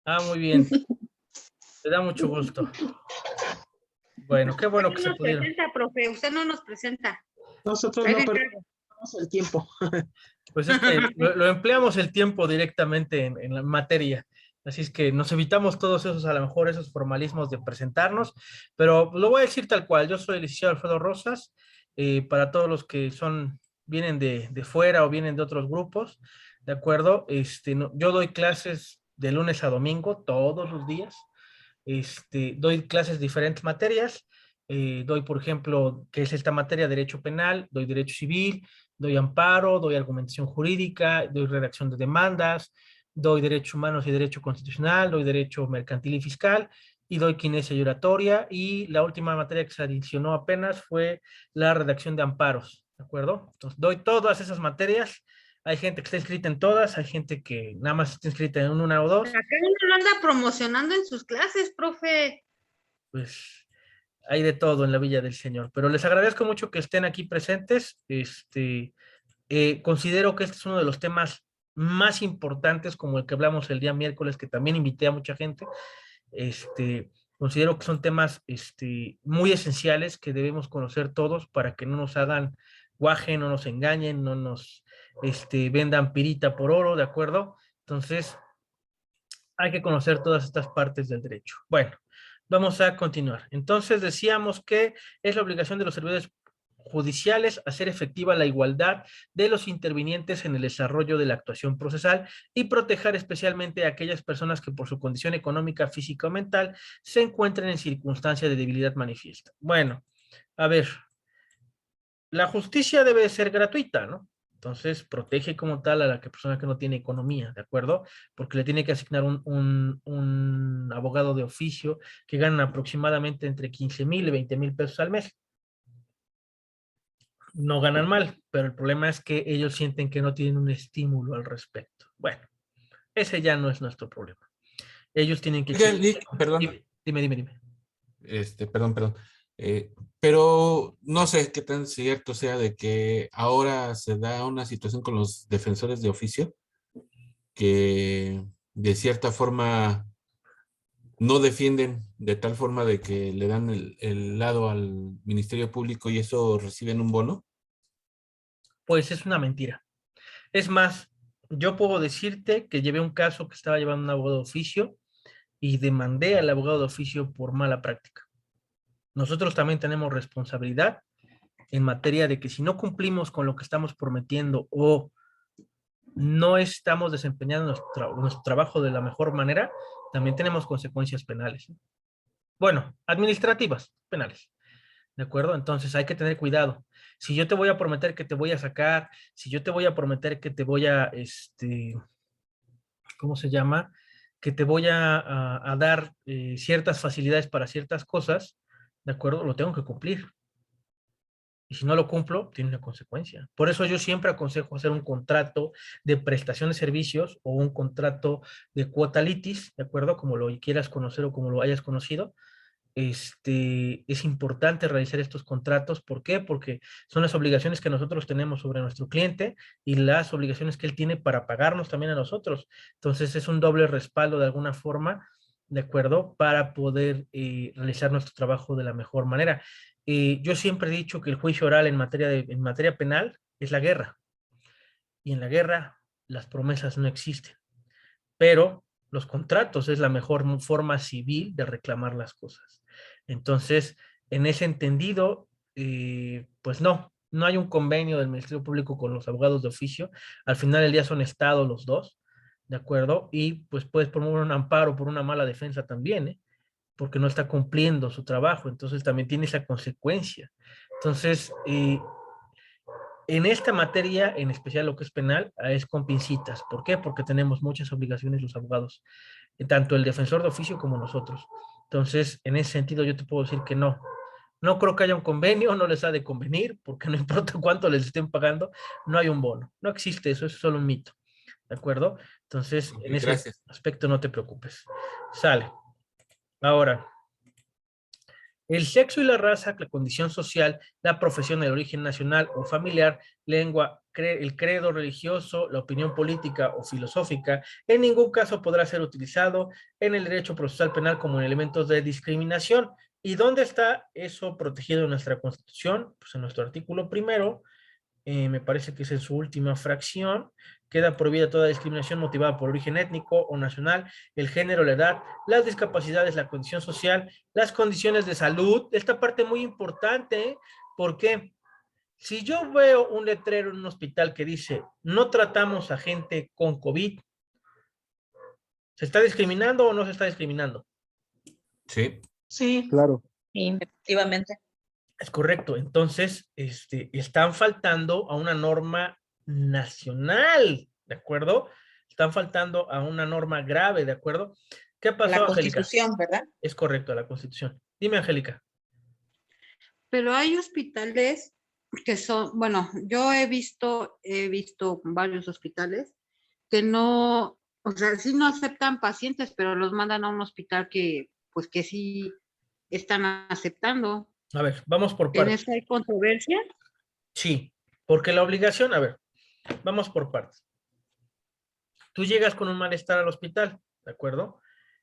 Ah, muy bien. Me da mucho gusto. Bueno, qué bueno Usted que no se nos pudieron. presenta, profe, usted no nos presenta. Nosotros Ahí no le encargo. perdemos el tiempo. Pues es que lo empleamos el tiempo directamente en la materia. Así es que nos evitamos todos esos, a lo mejor esos formalismos de presentarnos, pero lo voy a decir tal cual. Yo soy el licenciado Alfredo Rosas. Para todos los que vienen de fuera o vienen de otros grupos, ¿de acuerdo? Yo doy clases de lunes a domingo, todos los días. Doy clases de diferentes materias. Doy, por ejemplo, ¿qué es esta materia? Derecho penal, doy derecho civil, doy amparo, doy argumentación jurídica, doy redacción de demandas, doy derechos humanos y derecho constitucional, doy derecho mercantil y fiscal, y doy kinesia y oratoria, y la última materia que se adicionó apenas fue la redacción de amparos, ¿de acuerdo? Entonces, doy todas esas materias. Hay gente que está inscrita en todas, hay gente que nada más está inscrita en una o dos. Acá uno lo anda promocionando en sus clases, profe. Pues hay de todo en la Villa del Señor, pero les agradezco mucho que estén aquí presentes. Considero que este es uno de los temas más importantes, como el que hablamos el día miércoles, que también invité a mucha gente. Considero que son temas muy esenciales que debemos conocer todos para que no nos hagan guaje, no nos engañen, no nos vendan pirita por oro, ¿de acuerdo? Entonces, hay que conocer todas estas partes del derecho. Bueno, vamos a continuar. Entonces decíamos que es la obligación de los servidores judiciales hacer efectiva la igualdad de los intervinientes en el desarrollo de la actuación procesal y proteger especialmente a aquellas personas que por su condición económica, física o mental se encuentren en circunstancia de debilidad manifiesta. Bueno, a ver, la justicia debe ser gratuita, ¿no? Entonces, protege como tal a la persona que no tiene economía, ¿de acuerdo? Porque le tiene que asignar un abogado de oficio que gana aproximadamente entre 15,000 y 20,000 pesos al mes. No ganan mal, pero el problema es que ellos sienten que no tienen un estímulo al respecto. Bueno, ese ya no es nuestro problema. Ellos tienen que Oiga, echar... perdón, Dime. perdón. Pero no sé qué tan cierto sea de que ahora se da una situación con los defensores de oficio que de cierta forma no defienden de tal forma de que le dan el lado al Ministerio Público y eso reciben un bono. Pues es una mentira. Es más, yo puedo decirte que llevé un caso que estaba llevando un abogado de oficio y demandé al abogado de oficio por mala práctica. Nosotros también tenemos responsabilidad en materia de que si no cumplimos con lo que estamos prometiendo o no estamos desempeñando nuestro trabajo de la mejor manera, también tenemos consecuencias penales. Bueno, administrativas, penales. ¿De acuerdo? Entonces hay que tener cuidado. Si yo te voy a prometer que te voy a sacar, si yo te voy a prometer que te voy a, ¿cómo se llama? Que te voy a dar ciertas facilidades para ciertas cosas, ¿de acuerdo? Lo tengo que cumplir. Y si no lo cumplo, tiene una consecuencia. Por eso yo siempre aconsejo hacer un contrato de prestación de servicios o un contrato de cuota litis, ¿de acuerdo? Como lo quieras conocer o como lo hayas conocido. Es importante realizar estos contratos. ¿Por qué? Porque son las obligaciones que nosotros tenemos sobre nuestro cliente y las obligaciones que él tiene para pagarnos también a nosotros. Entonces es un doble respaldo de alguna forma, ¿de acuerdo? Para poder realizar nuestro trabajo de la mejor manera. Yo siempre he dicho que el juicio oral en materia penal es la guerra. Y en la guerra las promesas no existen. Pero los contratos es la mejor forma civil de reclamar las cosas. Entonces, en ese entendido, pues no hay un convenio del Ministerio Público con los abogados de oficio. Al final del día son estados los dos, ¿de acuerdo? Y pues puedes promover un amparo por una mala defensa también, ¿eh? Porque no está cumpliendo su trabajo, entonces también tiene esa consecuencia. Entonces, en esta materia, en especial lo que es penal, es con pincitas. ¿Por qué? Porque tenemos muchas obligaciones los abogados, tanto el defensor de oficio como nosotros. Entonces, en ese sentido, yo te puedo decir que no. No creo que haya un convenio, no les ha de convenir, porque no importa cuánto les estén pagando, no hay un bono. No existe eso, es solo un mito. ¿De acuerdo? Entonces, Ok, en ese gracias. aspecto no te preocupes. Sale. Ahora, El sexo y la raza, la condición social, la profesión, el origen nacional o familiar, lengua, el credo religioso, la opinión política o filosófica, en ningún caso podrá ser utilizado en el derecho procesal penal como elementos de discriminación. ¿Y dónde está eso protegido en nuestra Constitución? Pues en nuestro artículo primero, me parece que es en su última fracción, queda prohibida toda discriminación motivada por origen étnico o nacional, el género, la edad, las discapacidades, la condición social, las condiciones de salud. Esta parte muy importante, ¿eh? Porque si yo veo un letrero en un hospital que dice, no tratamos a gente con COVID, ¿se está discriminando o no se está discriminando? Sí. Sí, Claro. sí, efectivamente. Es correcto. Entonces, están faltando a una norma nacional, ¿de acuerdo? Están faltando a una norma grave, ¿de acuerdo? ¿Qué pasó, La Angélica? Constitución, ¿verdad? Es correcto, a la Constitución. Dime, Angélica. Pero hay hospitales que son, bueno, yo he visto varios hospitales que no, o sea, sí no aceptan pacientes, pero los mandan a un hospital que, pues que sí están aceptando. A ver, vamos por ¿En partes. eso hay controversia? Sí, porque la obligación, a ver, vamos por partes. Tú llegas con un malestar al hospital, ¿de acuerdo?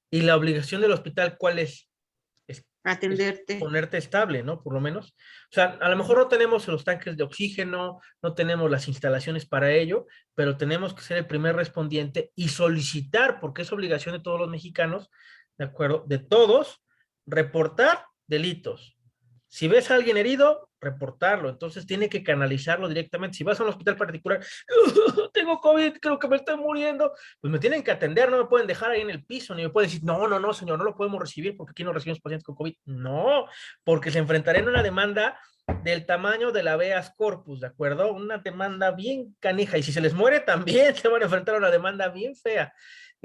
Y la obligación del hospital, ¿cuál es? Es Atenderte. ponerte estable, ¿no? Por lo menos. O sea, a lo mejor no tenemos los tanques de oxígeno, no tenemos las instalaciones para ello, pero tenemos que ser el primer respondiente y solicitar, porque es obligación de todos los mexicanos, ¿de acuerdo? De todos, reportar delitos. Si ves a alguien herido, reportarlo. Entonces tiene que canalizarlo directamente. Si vas a un hospital particular, tengo COVID, creo que me estoy muriendo, pues me tienen que atender, no me pueden dejar ahí en el piso, ni me pueden decir, no, no, no, señor, no lo podemos recibir porque aquí no recibimos pacientes con COVID. No, porque se enfrentarán a una demanda del tamaño de la habeas corpus, ¿de acuerdo? Una demanda bien canija. Y si se les muere, también se van a enfrentar a una demanda bien fea.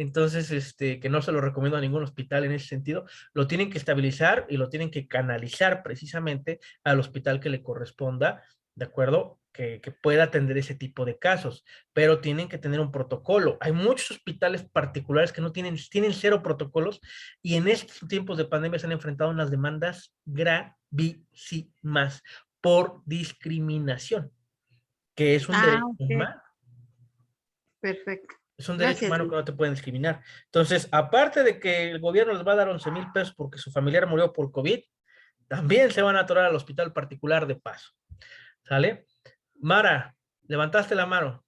Entonces, que no se lo recomiendo a ningún hospital en ese sentido, lo tienen que estabilizar y lo tienen que canalizar precisamente al hospital que le corresponda, ¿de acuerdo? Que pueda atender ese tipo de casos, pero tienen que tener un protocolo. Hay muchos hospitales particulares que no tienen cero protocolos y en estos tiempos de pandemia se han enfrentado a unas demandas gravísimas por discriminación, que es un derecho Ok, humano. perfecto. Es un derecho Gracias, humano que Luis. no te pueden discriminar. Entonces, aparte de que el gobierno les va a dar 11,000 pesos porque su familiar murió por COVID, también se van a atorar al hospital particular de paso. ¿Sale? Mara, levantaste la mano.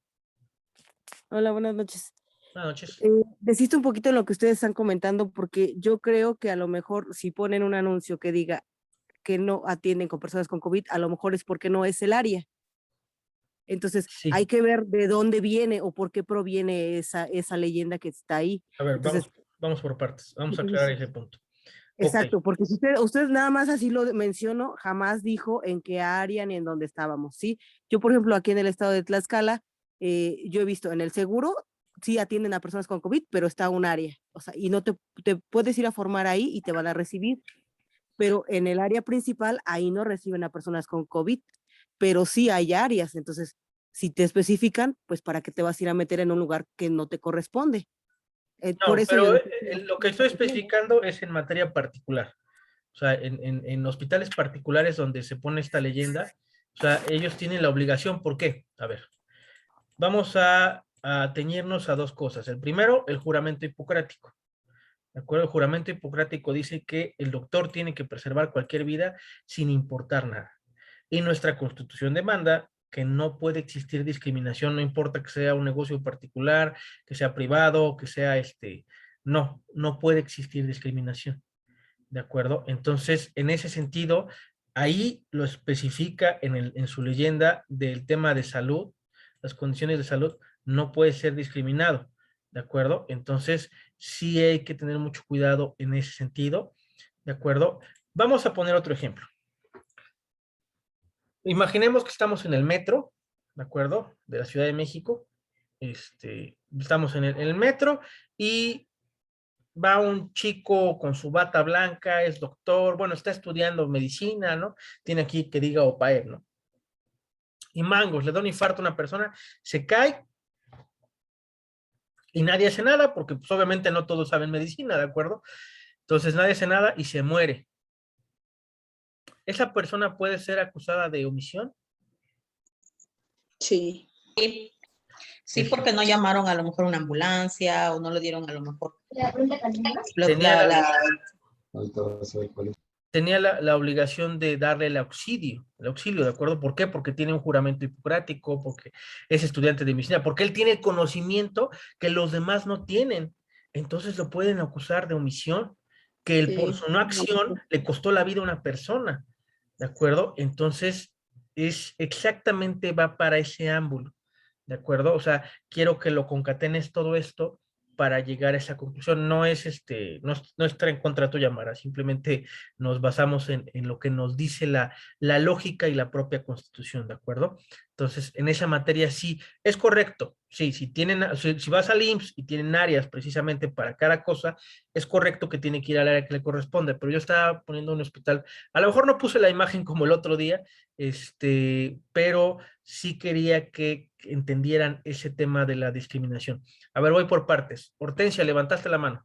Hola, buenas noches. Buenas noches. Desisto un poquito en lo que ustedes están comentando porque yo creo que a lo mejor si ponen un anuncio que diga que no atienden con personas con COVID, a lo mejor es porque no es el área. Entonces, Sí. hay que ver de dónde viene o por qué proviene esa leyenda que está ahí. A ver, Entonces, vamos por partes. Vamos a entonces, aclarar ese punto. exacto, Ok. porque si ustedes nada más así lo menciono, jamás dijo en qué área ni en dónde estábamos, ¿sí? Yo, por ejemplo, aquí en el estado de Tlaxcala, yo he visto en el seguro, sí atienden a personas con COVID, pero está un área, o sea, y no te puedes ir a formar ahí y te van a recibir, pero en el área principal, ahí no reciben a personas con COVID, pero sí hay áreas, entonces, si te especifican, pues para qué te vas a ir a meter en un lugar que no te corresponde. Por No, eso yo pero decía, lo que estoy especificando es en materia particular. O sea, en hospitales particulares donde se pone esta leyenda, o sea, ellos tienen la obligación. ¿Por qué? A ver, vamos a teñirnos a dos cosas. El primero, el juramento hipocrático. ¿De acuerdo? El juramento hipocrático dice que el doctor tiene que preservar cualquier vida sin importar nada. Y nuestra Constitución demanda que no puede existir discriminación, no importa que sea un negocio particular, que sea privado, que sea no, no puede existir discriminación. ¿De acuerdo? Entonces, en ese sentido, ahí lo especifica en su leyenda del tema de salud, las condiciones de salud, no puede ser discriminado. ¿De acuerdo? Entonces, sí hay que tener mucho cuidado en ese sentido. ¿De acuerdo? Vamos a poner otro ejemplo. Imaginemos que estamos en el metro, ¿de acuerdo? De la Ciudad de México. Estamos en el metro y va un chico con su bata blanca, es doctor, bueno, está estudiando medicina, ¿no? Tiene aquí que diga OPAER, ¿no? Y mangos, le da un infarto a una persona, se cae y nadie hace nada, porque pues, obviamente no todos saben medicina, ¿de acuerdo? Entonces nadie hace nada y se muere. ¿esa persona puede ser acusada de omisión? Sí. Sí, sí, porque no llamaron a lo mejor una ambulancia o no le dieron a lo mejor Tenía la- tenía la obligación de darle el auxilio, ¿de acuerdo? ¿Por qué? Porque tiene un juramento hipocrático, porque es estudiante de medicina, porque él tiene conocimiento que los demás no tienen. Entonces lo pueden acusar de omisión, que él por Sí. su no acción le costó la vida a una persona, ¿de acuerdo? Entonces es exactamente va para ese ámbulo, ¿de acuerdo? O sea, quiero que lo concatenes todo esto para llegar a esa conclusión. No es no está en contra tuya, Mara, simplemente nos basamos en lo que nos dice la lógica y la propia Constitución, ¿de acuerdo? Entonces, en esa materia sí, es correcto. Sí, si vas al IMSS y tienen áreas precisamente para cada cosa, es correcto que tiene que ir al área que le corresponde, pero yo estaba poniendo un hospital, a lo mejor no puse la imagen como el otro día, pero sí quería que entendieran ese tema de la discriminación. A ver, voy por partes. Hortensia, levantaste la mano.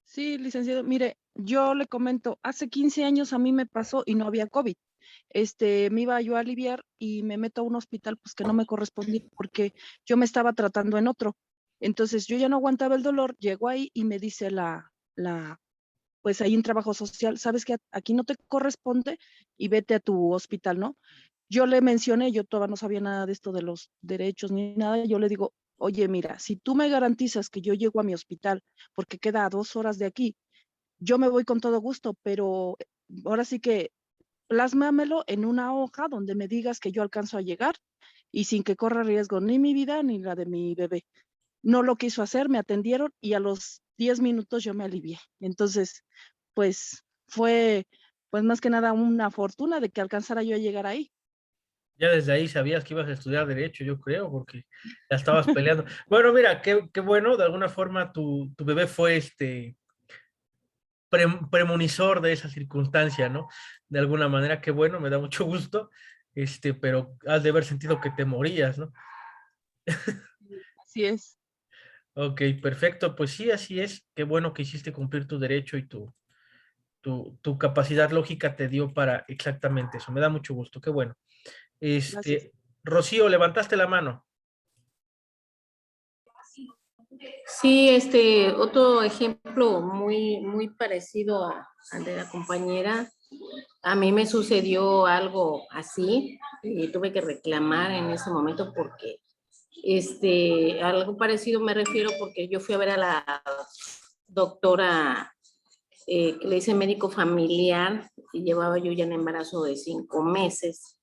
Sí, licenciado, mire, yo le comento, hace 15 años a mí me pasó y no había COVID. Me iba yo a aliviar y me meto a un hospital pues que no me correspondía porque yo me estaba tratando en otro. Entonces yo ya no aguantaba el dolor, llego ahí y me dice pues ahí en trabajo social, sabes que aquí no te corresponde y vete a tu hospital, ¿no? Yo le mencioné, yo todavía no sabía nada de esto de los derechos ni nada, yo le digo, oye, mira, si tú me garantizas que yo llego a mi hospital, porque queda a 2 horas de aquí, yo me voy con todo gusto, pero ahora sí que plásmamelo en una hoja donde me digas que yo alcanzo a llegar y sin que corra riesgo ni mi vida ni la de mi bebé. No lo quiso hacer, me atendieron y a los 10 minutos yo me alivié. Entonces, pues fue, pues más que nada una fortuna de que alcanzara yo a llegar ahí. Ya desde ahí sabías que ibas a estudiar Derecho, yo creo, porque ya estabas peleando. Bueno, mira, qué bueno, de alguna forma tu bebé fue premonizor de esa circunstancia, ¿no? De alguna manera, qué bueno, me da mucho gusto, pero has de haber sentido que te morías, ¿no? Así es. Ok, perfecto, pues sí, así es. Qué bueno que hiciste cumplir tu derecho y tu capacidad lógica te dio para exactamente eso. Me da mucho gusto, qué bueno. Gracias. Rocío, levantaste la mano. Sí, otro ejemplo muy parecido al de la compañera. A mí me sucedió algo así y tuve que reclamar en ese momento porque, algo parecido me refiero porque yo fui a ver a la doctora que le dice médico familiar y llevaba yo ya en embarazo de 5 meses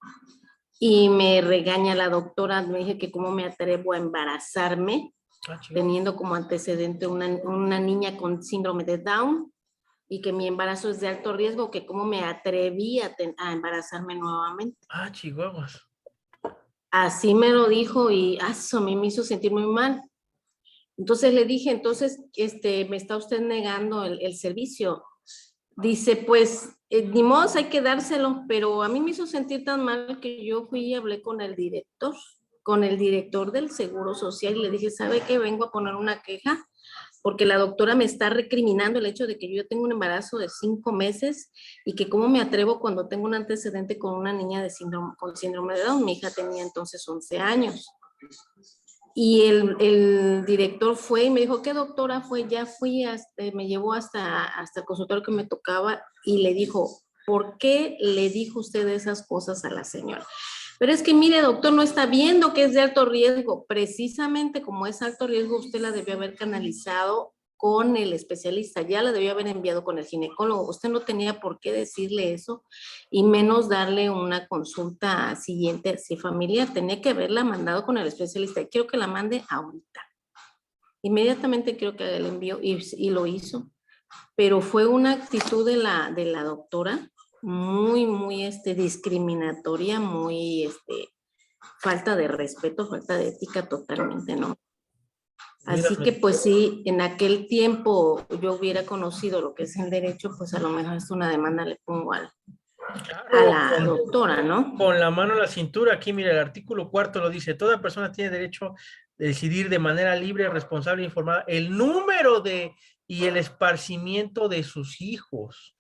y me regaña la doctora, me dije que cómo me atrevo a embarazarme teniendo como antecedente una niña con síndrome de Down y que mi embarazo es de alto riesgo, que cómo me atreví a embarazarme nuevamente. Ah, chihuahuas. Así me lo dijo y eso a mí me hizo sentir muy mal. Entonces le dije, entonces, me está usted negando el servicio. Dice, pues, ni modo, hay que dárselo, pero a mí me hizo sentir tan mal que yo fui y hablé con el director del Seguro Social y le dije, ¿sabe qué? Vengo a poner una queja porque la doctora me está recriminando el hecho de que yo ya tengo un embarazo de 5 meses y que cómo me atrevo cuando tengo un antecedente con una niña con síndrome de Down. Mi hija tenía entonces 11 años. Y el director fue y me dijo, ¿qué doctora fue? Ya fui, me llevó hasta el consultorio que me tocaba y le dijo, ¿por qué le dijo usted esas cosas a la señora? Pero es que mire, doctor, no está viendo que es de alto riesgo. Precisamente como es alto riesgo, usted la debió haber canalizado con el especialista, ya la debió haber enviado con el ginecólogo. Usted no tenía por qué decirle eso y menos darle una consulta siguiente así familiar. Tenía que haberla mandado con el especialista. Y quiero que la mande ahorita. Inmediatamente creo que le envió y lo hizo. Pero fue una actitud de la doctora muy discriminatoria, muy falta de respeto, falta de ética totalmente, ¿no? Así que pues sí, en aquel tiempo yo hubiera conocido lo que es el derecho, pues a lo mejor es una demanda le pongo a la doctora, ¿no? Con la mano en la cintura, aquí mira, el artículo 4 lo dice, toda persona tiene derecho de decidir de manera libre, responsable e informada el número y el esparcimiento de sus hijos.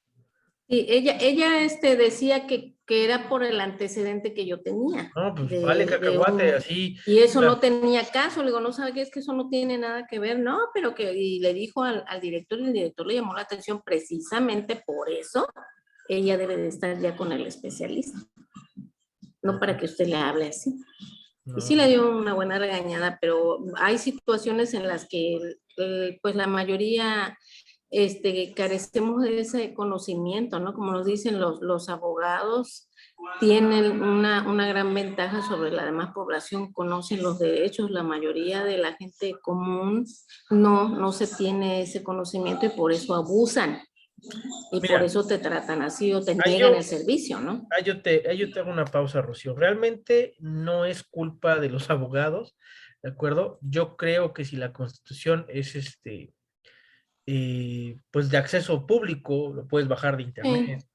Sí, ella decía que era por el antecedente que yo tenía. No, pues vale cacahuate, así. Y eso o sea, no tenía caso. Le digo, no sabe qué es que eso no tiene nada que ver. No, pero y le dijo al director, y el director le llamó la atención precisamente por eso. Ella debe de estar ya con el especialista. No para que usted le hable así. no. Y sí le dio una buena regañada, pero hay situaciones en las que pues la mayoría carecemos de ese conocimiento, ¿no? Como nos dicen los abogados, tienen una gran ventaja sobre la demás población, conocen los derechos. La mayoría de la gente común no se tiene ese conocimiento y por eso abusan. Y por Mira, eso te tratan así o te ahí niegan yo, el servicio, ¿no? ahí yo te hago una pausa, Rocío. Realmente no es culpa de los abogados, ¿de acuerdo? Yo creo que si la Constitución es pues de acceso público, lo puedes bajar de Sí. internet,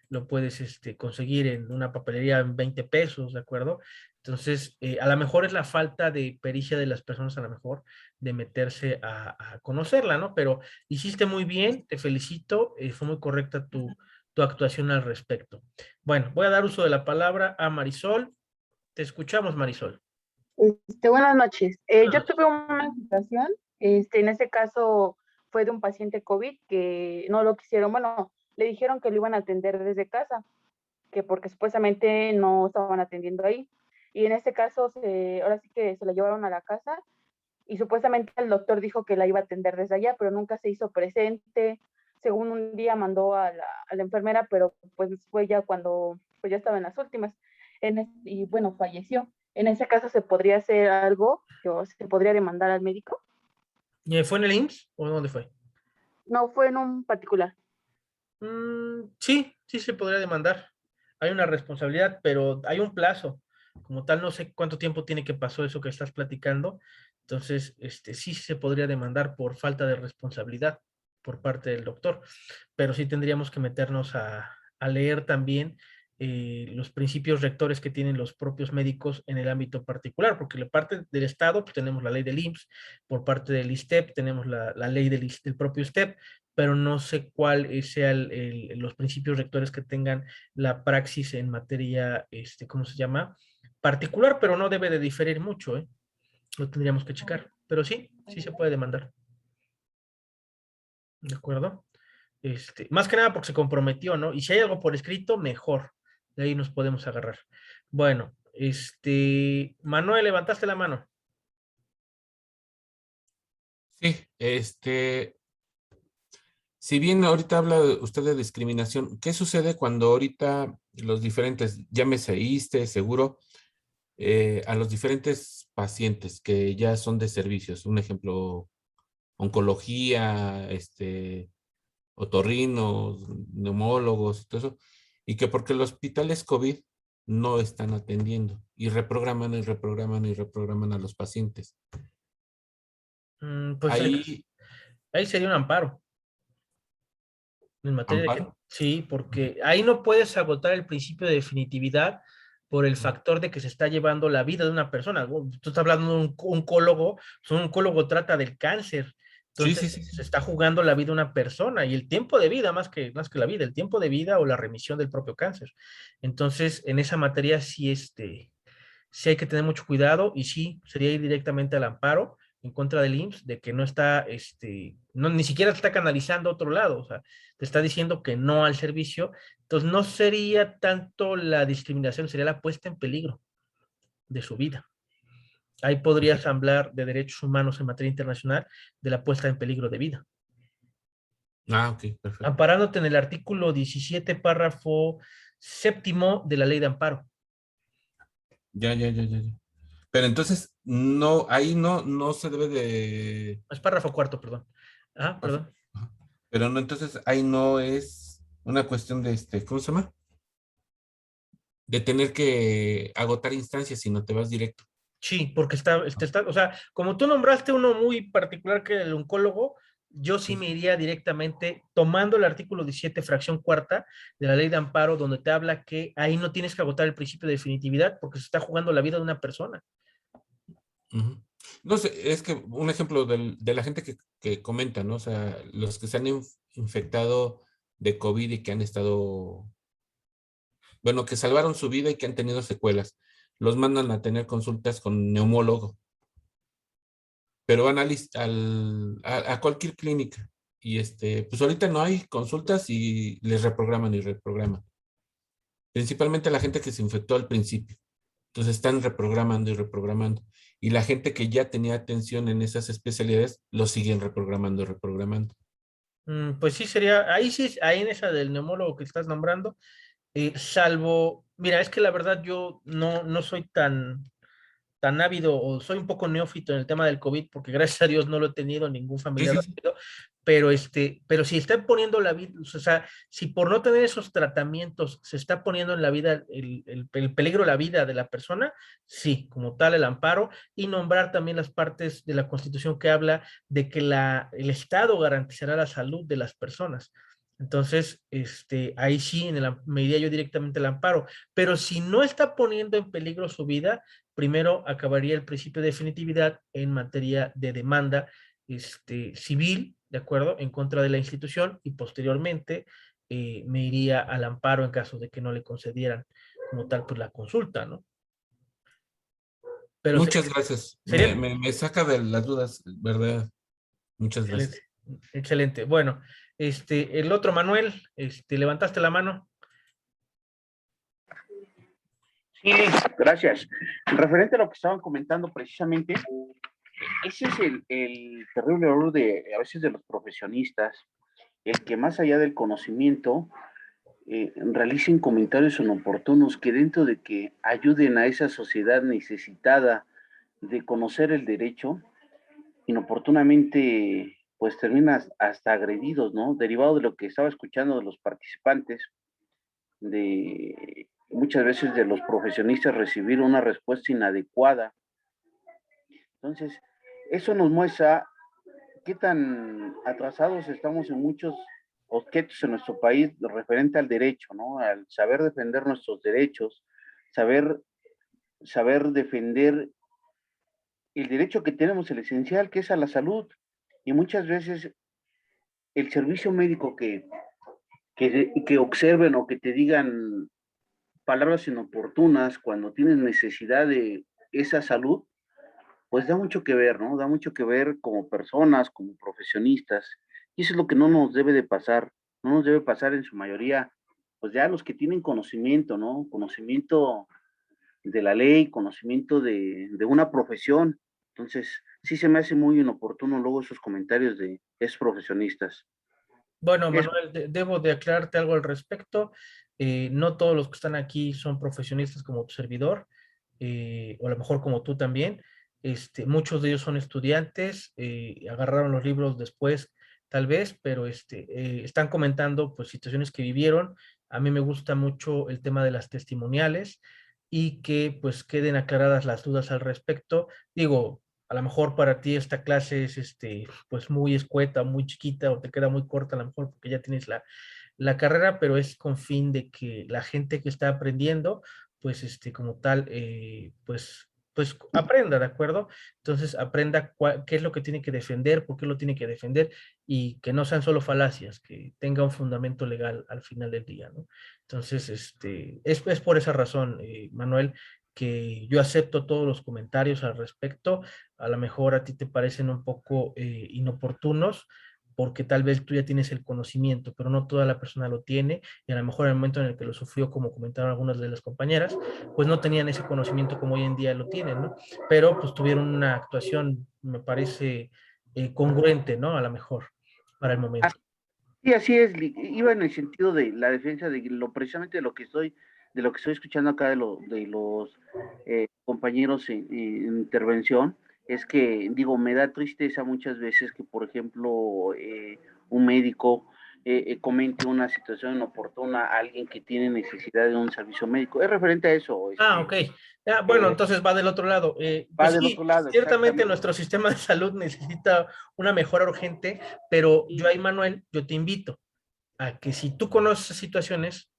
lo puedes conseguir en una papelería en 20 pesos, ¿de acuerdo? Entonces, a lo mejor es la falta de pericia de las personas, a lo mejor, de meterse a conocerla, ¿no? Pero hiciste muy bien, te felicito, fue muy correcta tu actuación al respecto. Bueno, voy a dar uso de la palabra a Marisol. Te escuchamos, Marisol. Buenas noches. Yo tuve una situación, en ese caso fue de un paciente COVID que no lo quisieron, bueno, le dijeron que lo iban a atender desde casa, que porque supuestamente no estaban atendiendo ahí. Y en este caso, ahora sí que se la llevaron a la casa y supuestamente el doctor dijo que la iba a atender desde allá, pero nunca se hizo presente. Según un día mandó a la enfermera, pero pues fue ya cuando pues ya estaba en las últimas. Y bueno, falleció. En ese caso se podría hacer algo, se podría demandar al médico. ¿Fue en el IMSS o dónde fue? No, fue en un particular. Sí, sí se podría demandar. Hay una responsabilidad, pero hay un plazo. Como tal, no sé cuánto tiempo tiene que pasó eso que estás platicando. Entonces, sí se podría demandar por falta de responsabilidad por parte del doctor, pero sí tendríamos que meternos a leer también los principios rectores que tienen los propios médicos en el ámbito particular, porque la parte del Estado, pues tenemos la ley del IMSS, por parte del ISSSTEP tenemos la ley del propio STEP, pero no sé cuál sea los principios rectores que tengan la praxis en materia, ¿cómo se llama? Particular, pero no debe de diferir mucho, ¿eh? Lo tendríamos que checar, pero sí, sí se puede demandar. ¿De acuerdo? Más que nada porque se comprometió, ¿no? Y si hay algo por escrito, mejor. De ahí nos podemos agarrar. Bueno, Manuel, levantaste la mano. Sí, si bien ahorita habla usted de discriminación, ¿qué sucede cuando ahorita los diferentes, llámese ISSSTE, seguro, a los diferentes pacientes que ya son de servicios? Un ejemplo, oncología, otorrinos, neumólogos, todo eso, y que porque los hospitales COVID no están atendiendo y reprograman y reprograman y reprograman a los pacientes. Pues Ahí, ahí sería un amparo. En materia de que, amparo. sí, porque ahí no puedes agotar el principio de definitividad por el factor de que se está llevando la vida de una persona. Tú estás hablando de un oncólogo, pues un oncólogo trata del cáncer, Sí, entonces sí, sí, sí. se está jugando la vida de una persona y el tiempo de vida, más que la vida, el tiempo de vida o la remisión del propio cáncer. Entonces, en esa materia sí, sí hay que tener mucho cuidado y sí, sería ir directamente al amparo en contra del IMSS, de que no está, no, ni siquiera te está canalizando a otro lado, o sea, te está diciendo que no al servicio, entonces no sería tanto la discriminación, sería la puesta en peligro de su vida. Ahí podrías hablar de derechos humanos en materia internacional de la puesta en peligro de vida. Ah, ok, perfecto. Amparándote en el artículo 17, párrafo séptimo de la ley de amparo. Ya, ya, ya, ya, ya. Pero entonces, no, ahí no se debe de... Es párrafo cuarto, perdón. Ah, perdón. Ajá. Pero no, entonces ahí no es una cuestión de ¿cómo se llama? De tener que agotar instancias, sino te vas directo. Sí, porque o sea, como tú nombraste uno muy particular que el oncólogo, yo sí me iría directamente tomando el artículo 17, fracción cuarta de la ley de amparo, donde te habla que ahí no tienes que agotar el principio de definitividad porque se está jugando la vida de una persona. Ujú. No sé, es que un ejemplo de la gente que comenta, ¿no? O sea, los que se han infectado de COVID y que han estado, bueno, que salvaron su vida y que han tenido secuelas. Los mandan a tener consultas con neumólogo, pero van a cualquier clínica. Y pues ahorita no hay consultas y les reprograman y reprograman. Principalmente la gente que se infectó al principio. Entonces están reprogramando y reprogramando. Y la gente que ya tenía atención en esas especialidades, lo siguen reprogramando y reprogramando. Pues sí, sería, ahí sí, ahí en esa del neumólogo que estás nombrando, salvo, mira, es que la verdad yo no soy tan ávido o soy un poco neófito en el tema del COVID, porque gracias a Dios no lo he tenido, ningún Sí, familiar sí, lo ha sí. tenido, pero si están poniendo la vida, o sea, si por no tener esos tratamientos se está poniendo en la vida, el peligro la vida de la persona, sí, como tal el amparo, y nombrar también las partes de la Constitución que habla de que el Estado garantizará la salud de las personas. Entonces, ahí sí, me iría yo directamente al amparo. Pero si no está poniendo en peligro su vida, primero acabaría el principio de definitividad en materia de demanda civil, ¿de acuerdo?, en contra de la institución, y posteriormente me iría al amparo en caso de que no le concedieran como tal pues la consulta, ¿no? Pero Muchas gracias. sería Me saca de las dudas, ¿verdad? Muchas excelente, gracias. excelente. Bueno, el otro Manuel, levantaste la mano. Sí, gracias. Referente a lo que estaban comentando precisamente, ese es el terrible error a veces de los profesionistas, el que más allá del conocimiento realicen comentarios inoportunos que dentro de que ayuden a esa sociedad necesitada de conocer el derecho, inoportunamente pues terminan hasta agredidos, ¿no? Derivado de lo que estaba escuchando de los participantes, de muchas veces de los profesionistas recibir una respuesta inadecuada. Entonces, eso nos muestra qué tan atrasados estamos en muchos objetos en nuestro país referente al derecho, ¿no? Al saber defender nuestros derechos, saber defender el derecho que tenemos, el esencial, que es a la salud. Y muchas veces el servicio médico que observen o que te digan palabras inoportunas cuando tienes necesidad de esa salud, pues da mucho que ver, ¿no? Da mucho que ver como personas, como profesionistas. Y eso es lo que no nos debe de pasar. No nos debe pasar en su mayoría, pues ya los que tienen conocimiento, ¿no? Conocimiento de la ley, conocimiento de una profesión. Entonces, sí se me hace muy inoportuno luego esos comentarios de esos profesionistas. Bueno, Es, Manuel, debo de aclararte algo al respecto. No todos los que están aquí son profesionistas como tu servidor, o a lo mejor como tú también. Muchos de ellos son estudiantes, agarraron los libros después, tal vez, pero están comentando pues situaciones que vivieron. A mí me gusta mucho el tema de las testimoniales y que pues queden aclaradas las dudas al respecto. Digo, a lo mejor para ti esta clase es pues muy escueta, muy chiquita, o te queda muy corta a lo mejor porque ya tienes la carrera, pero es con fin de que la gente que está aprendiendo, pues como tal, pues aprenda, ¿de acuerdo? Entonces aprenda qué es lo que tiene que defender, por qué lo tiene que defender, y que no sean solo falacias, que tenga un fundamento legal al final del día, ¿no? Entonces, es por esa razón, Manuel, que yo acepto todos los comentarios al respecto. A lo mejor a ti te parecen un poco inoportunos, porque tal vez tú ya tienes el conocimiento, pero no toda la persona lo tiene, y a lo mejor en el momento en el que lo sufrió, como comentaron algunas de las compañeras, pues no tenían ese conocimiento como hoy en día lo tienen, ¿no? Pero pues tuvieron una actuación, me parece, congruente, ¿no? A lo mejor, para el momento. sí, así es, iba en el sentido de la defensa de lo precisamente de lo que estoy escuchando acá de los compañeros en intervención, es que, digo, me da tristeza muchas veces que, por ejemplo, un médico comente una situación inoportuna a alguien que tiene necesidad de un servicio médico. Es referente a eso. Ok. Ya, bueno, entonces va del otro lado. Va Pues del sí, otro lado, ciertamente exactamente. nuestro sistema de salud necesita una mejora urgente, pero yo ahí, Manuel, yo te invito a que si tú conoces situaciones,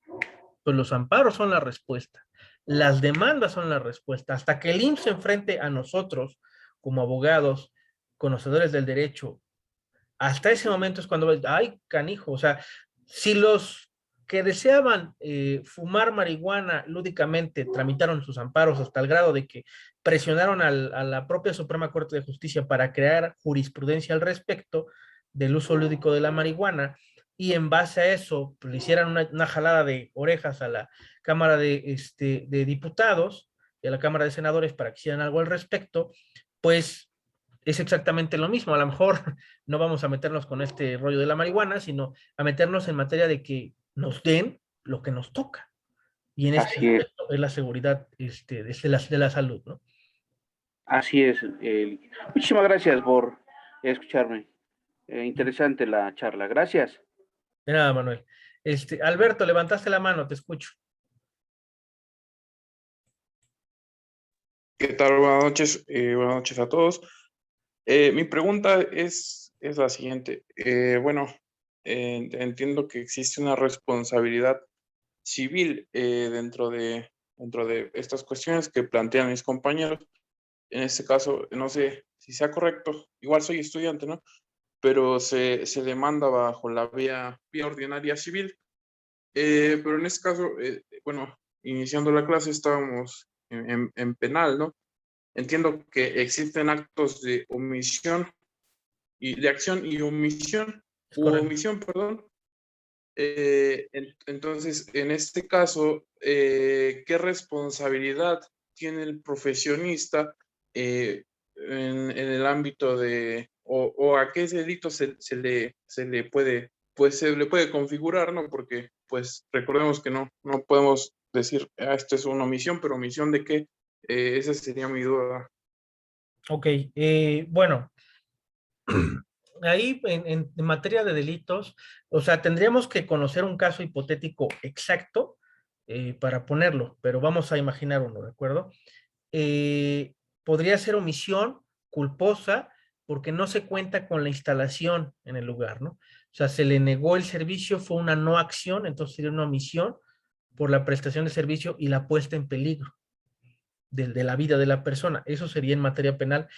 pues los amparos son la respuesta, las demandas son la respuesta, hasta que el IMSS se enfrente a nosotros como abogados, conocedores del derecho. Hasta ese momento es cuando, ay, canijo, o sea, Si los que deseaban fumar marihuana lúdicamente tramitaron sus amparos hasta el grado de que presionaron a la propia Suprema Corte de Justicia para crear jurisprudencia al respecto del uso lúdico de la marihuana, y en base a eso pues, le hicieran una jalada de orejas a la Cámara de Diputados y a la Cámara de Senadores para que hicieran algo al respecto, pues es exactamente lo mismo. A lo mejor no vamos a meternos con este rollo de la marihuana, sino a meternos en materia de que nos den lo que nos toca. Y en este Así es, aspecto es la seguridad de la salud, ¿no? así es. Muchísimas gracias por escucharme. Interesante la charla. Gracias. De nada, Manuel. Alberto, levantaste la mano, te escucho. ¿Qué tal? Buenas noches a todos. Mi pregunta es la siguiente. Bueno, entiendo que existe una responsabilidad civil dentro de estas cuestiones que plantean mis compañeros. En este caso, no sé si sea correcto, igual soy estudiante, ¿no? Pero se demanda bajo la vía ordinaria civil. Pero en este caso, bueno, iniciando la clase estábamos en penal, ¿no? Entiendo que existen actos de omisión y de acción y omisión, perdón. Entonces, en este caso, ¿qué responsabilidad tiene el profesionista en el ámbito de, o a qué delito se le puede, pues se le puede configurar, ¿no? Porque, pues, recordemos que no podemos decir, esto es una omisión, pero omisión de qué, esa sería mi duda. Ok, bueno, ahí en materia de delitos, o sea, tendríamos que conocer un caso hipotético exacto para ponerlo, pero vamos a imaginar uno, ¿de acuerdo? Podría ser omisión culposa porque no se cuenta con la instalación en el lugar, ¿no? O sea, se le negó el servicio, fue una no acción, entonces sería una omisión por la prestación de servicio y la puesta en peligro de la vida de la persona. Eso sería en materia penal.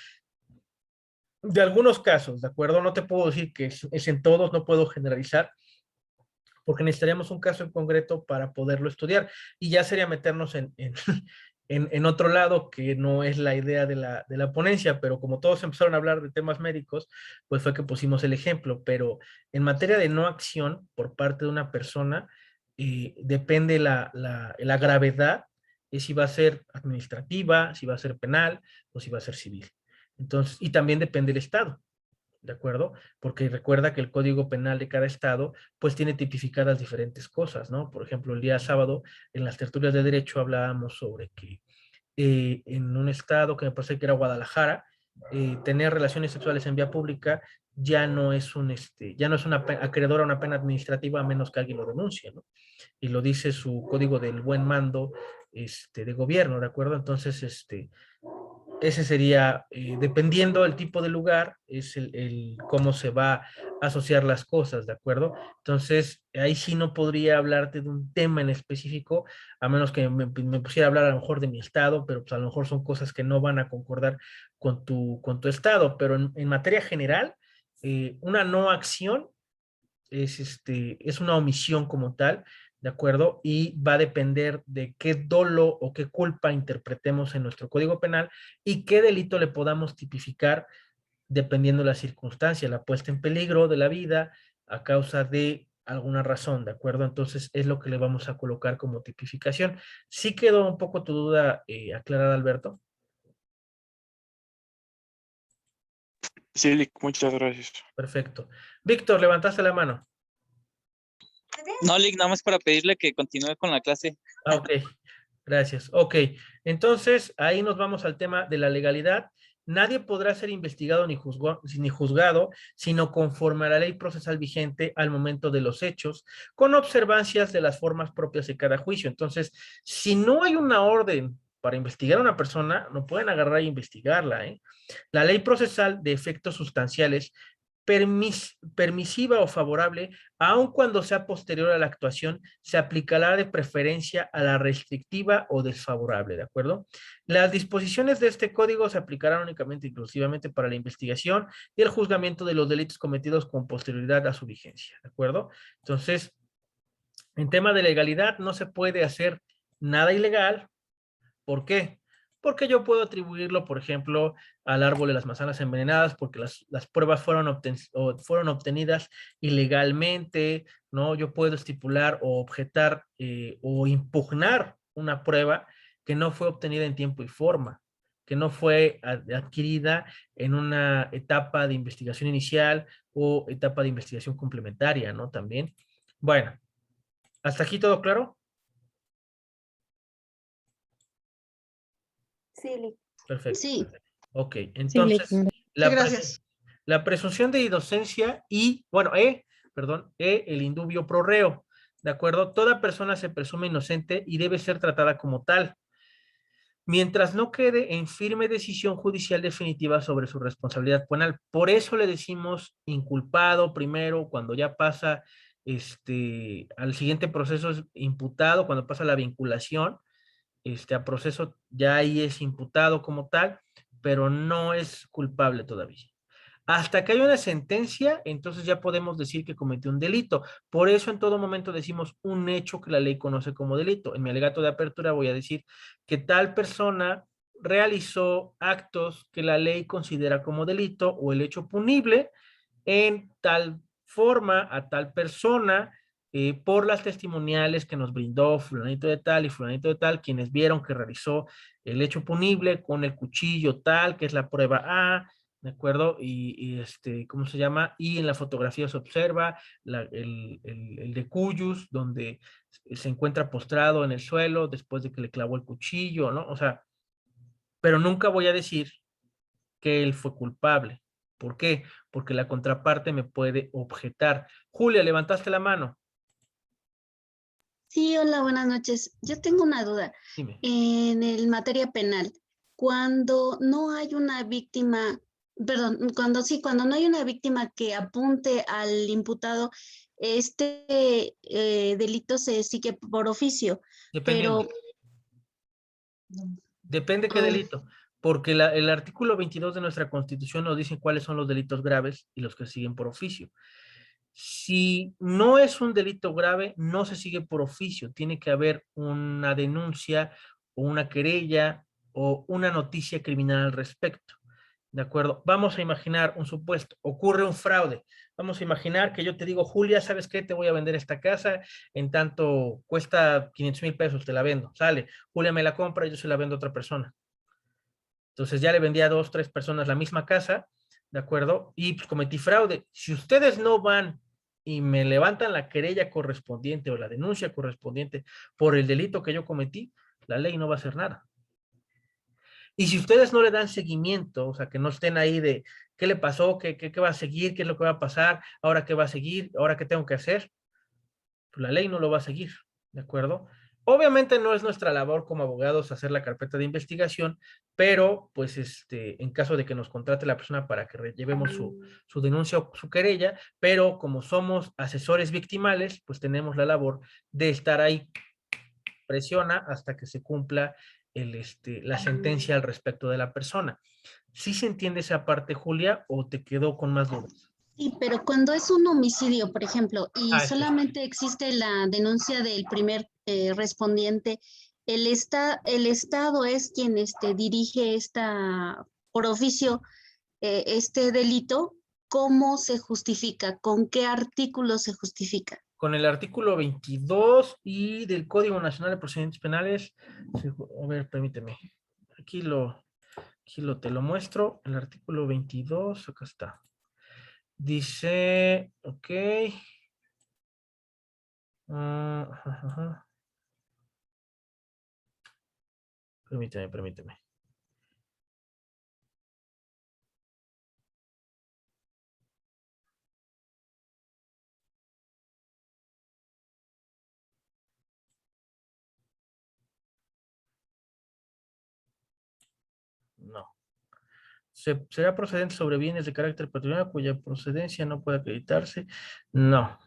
De algunos casos, ¿de acuerdo? No te puedo decir que es en todos, no puedo generalizar, porque necesitaríamos un caso en concreto para poderlo estudiar, y ya sería meternos en otro lado que no es la idea de la ponencia, pero como todos empezaron a hablar de temas médicos, pues fue que pusimos el ejemplo, pero en materia de no acción por parte de una persona, depende la gravedad, es si va a ser administrativa, si va a ser penal o si va a ser civil. Entonces, y también depende del estado. ¿De acuerdo? Porque recuerda que el Código Penal de cada estado pues tiene tipificadas diferentes cosas, ¿no? Por ejemplo, el día sábado en las tertulias de derecho hablábamos sobre que en un estado que me parece que era Guadalajara, tener relaciones sexuales en vía pública ya no es ya no es acreedor a una pena administrativa a menos que alguien lo denuncie, ¿no? Y lo dice su código del buen mando de gobierno, ¿de acuerdo? Entonces, ese sería, dependiendo del tipo de lugar, es cómo se va a asociar las cosas, ¿de acuerdo? Entonces, ahí sí no podría hablarte de un tema en específico, a menos que me pusiera a hablar a lo mejor de mi estado, pero pues a lo mejor son cosas que no van a concordar con tu estado, pero en materia general, una no acción es una omisión como tal, ¿de acuerdo? Y va a depender de qué dolo o qué culpa interpretemos en nuestro Código Penal y qué delito le podamos tipificar dependiendo de la circunstancia, la puesta en peligro de la vida a causa de alguna razón, ¿de acuerdo? Entonces es lo que le vamos a colocar como tipificación. ¿Sí quedó un poco tu duda aclarada, Alberto? Sí, Lick, muchas gracias. Perfecto. Víctor, levantaste la mano. No, Lick, nada más para pedirle que continúe con la clase. Ah, ok, gracias. Ok, entonces ahí nos vamos al tema de la legalidad. Nadie podrá ser investigado ni juzgado, sino conforme a la ley procesal vigente al momento de los hechos, con observancias de las formas propias de cada juicio. Entonces, si no hay una orden para investigar a una persona, no pueden agarrar e investigarla, ¿eh? La ley procesal de efectos sustanciales permisiva o favorable, aun cuando sea posterior a la actuación, se aplicará de preferencia a la restrictiva o desfavorable, ¿de acuerdo? Las disposiciones de este código se aplicarán únicamente, inclusivamente, para la investigación y el juzgamiento de los delitos cometidos con posterioridad a su vigencia, ¿de acuerdo? Entonces, en tema de legalidad, no se puede hacer nada ilegal. ¿Por qué? Porque yo puedo atribuirlo, por ejemplo, al árbol de las manzanas envenenadas, porque las pruebas fueron obtenidas ilegalmente, ¿no? Yo puedo estipular o objetar o impugnar una prueba que no fue obtenida en tiempo y forma, que no fue adquirida en una etapa de investigación inicial o etapa de investigación complementaria, ¿no? También. Bueno, ¿hasta aquí todo claro? Sí, Perfecto. Sí, Ok, Sí, entonces, Lick. la, gracias. la presunción de inocencia y, bueno, el indubio pro reo, ¿de acuerdo? Toda persona se presume inocente y debe ser tratada como tal, mientras no quede en firme decisión judicial definitiva sobre su responsabilidad penal. Por eso le decimos inculpado primero, cuando ya pasa al siguiente proceso es imputado, cuando pasa la vinculación, a proceso ya ahí es imputado como tal, pero no es culpable todavía. Hasta que haya una sentencia, entonces ya podemos decir que cometió un delito. Por eso en todo momento decimos un hecho que la ley conoce como delito. En mi alegato de apertura voy a decir que tal persona realizó actos que la ley considera como delito o el hecho punible en tal forma a tal persona por las testimoniales que nos brindó fulanito de tal y fulanito de tal, quienes vieron que realizó el hecho punible con el cuchillo tal, que es la prueba A, ¿de acuerdo? ¿Cómo se llama? Y en la fotografía se observa el de Cuyus, donde se encuentra postrado en el suelo después de que le clavó el cuchillo, ¿no? O sea, pero nunca voy a decir que él fue culpable. ¿Por qué? Porque la contraparte me puede objetar. Julia, levantaste la mano. Sí, hola, buenas noches. Yo tengo una duda. Dime. En el materia penal, cuando no hay una víctima, perdón, cuando no hay una víctima que apunte al imputado, este delito se sigue por oficio, Dependiendo. pero Depende qué delito. Porque el artículo 22 de nuestra Constitución nos dice cuáles son los delitos graves y los que siguen por oficio. Si no es un delito grave, no se sigue por oficio. Tiene que haber una denuncia o una querella o una noticia criminal al respecto. ¿De acuerdo? Vamos a imaginar un supuesto. Ocurre un fraude. Vamos a imaginar que yo te digo, Julia, ¿sabes qué? Te voy a vender esta casa. En tanto, cuesta 500,000 pesos, te la vendo. Sale. Julia me la compra y yo se la vendo a otra persona. Entonces ya le vendí a 2, 3 personas la misma casa, ¿de acuerdo? Y pues cometí fraude. Si ustedes no van y me levantan la querella correspondiente o la denuncia correspondiente por el delito que yo cometí, la ley no va a hacer nada. Y si ustedes no le dan seguimiento, o sea, que no estén ahí de qué le pasó, qué va a seguir, qué es lo que va a pasar, ahora qué va a seguir, ahora qué tengo que hacer, pues la ley no lo va a seguir, ¿de acuerdo? Obviamente no es nuestra labor como abogados hacer la carpeta de investigación, pero pues en caso de que nos contrate la persona para que llevemos su denuncia o su querella, pero como somos asesores victimales, pues tenemos la labor de estar ahí, presiona hasta que se cumpla la sentencia al respecto de la persona. ¿Sí se entiende esa parte, Julia, o te quedó con más dudas? sí, pero cuando es un homicidio, por ejemplo, y Eso es. solamente existe la denuncia del primer respondiente, el Estado es quien dirige por oficio este delito, ¿cómo se justifica? ¿Con qué artículo se justifica? Con el artículo 22 y del Código Nacional de Procedimientos Penales. A ver, permíteme. Te lo muestro. El artículo 22, acá está. Dice, ok. Permíteme. No. ¿Será procedente sobre bienes de carácter patrimonial cuya procedencia no puede acreditarse? No.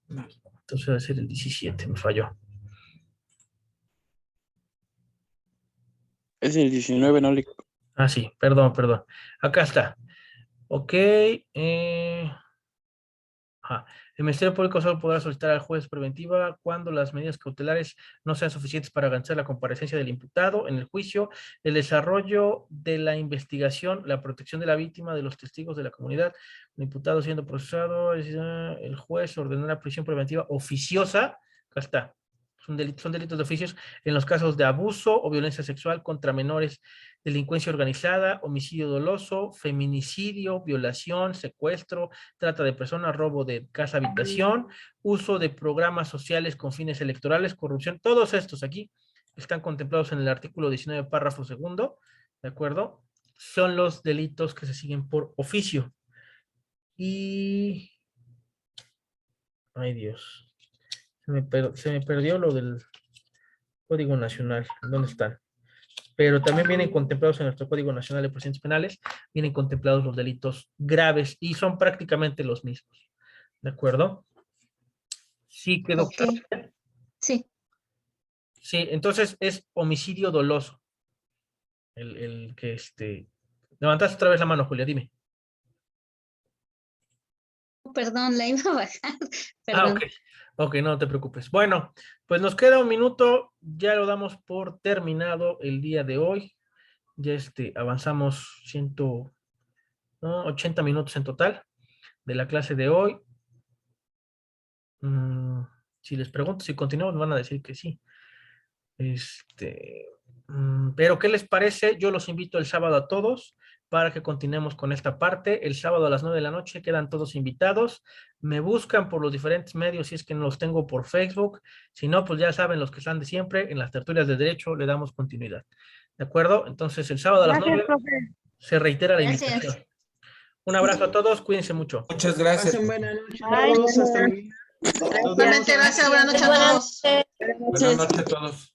Entonces va a ser el 17, me falló. Es el 19, ¿no? Ah, sí, perdón. Acá está. Ok. El Ministerio Público solo podrá solicitar al juez preventiva cuando las medidas cautelares no sean suficientes para garantizar la comparecencia del imputado en el juicio, el desarrollo de la investigación, la protección de la víctima, de los testigos de la comunidad, el imputado siendo procesado, el juez ordenará prisión preventiva oficiosa. Acá está. Son delitos de oficios en los casos de abuso o violencia sexual contra menores, delincuencia organizada, homicidio doloso, feminicidio, violación, secuestro, trata de personas, robo de casa habitación, uso de programas sociales con fines electorales, corrupción. Todos estos aquí están contemplados en el artículo 19, párrafo segundo, ¿de acuerdo? Son los delitos que se siguen por oficio. Y... ay, Dios. Se me perdió lo del Código Nacional. ¿Dónde están? Pero también vienen contemplados en nuestro Código Nacional de Procedimientos Penales, vienen contemplados los delitos graves y son prácticamente los mismos. ¿De acuerdo? Sí, quedó claro. Sí. Sí, entonces es homicidio doloso. El que levantaste otra vez la mano, Julia, dime. Perdón, la iba a bajar. Ah, Perdón. ok, no te preocupes. Bueno, pues nos queda un minuto, ya lo damos por terminado el día de hoy. Ya avanzamos 80 minutos en total de la clase de hoy. Si les pregunto si continuamos, van a decir que sí. Pero ¿qué les parece? Yo los invito el sábado a todos para que continuemos con esta parte. El sábado a las 9 de la noche quedan todos invitados. Me buscan por los diferentes medios si es que no los tengo por Facebook. Si no, pues ya saben los que están de siempre. En las tertulias de derecho le damos continuidad. ¿De acuerdo? Entonces el sábado a las 9 se reitera la invitación. Un abrazo a todos, cuídense mucho. Muchas gracias. Pasen buena noche a todos, hasta luego. Igualmente, gracias, buenas noches a todos. Buenas noches a todos.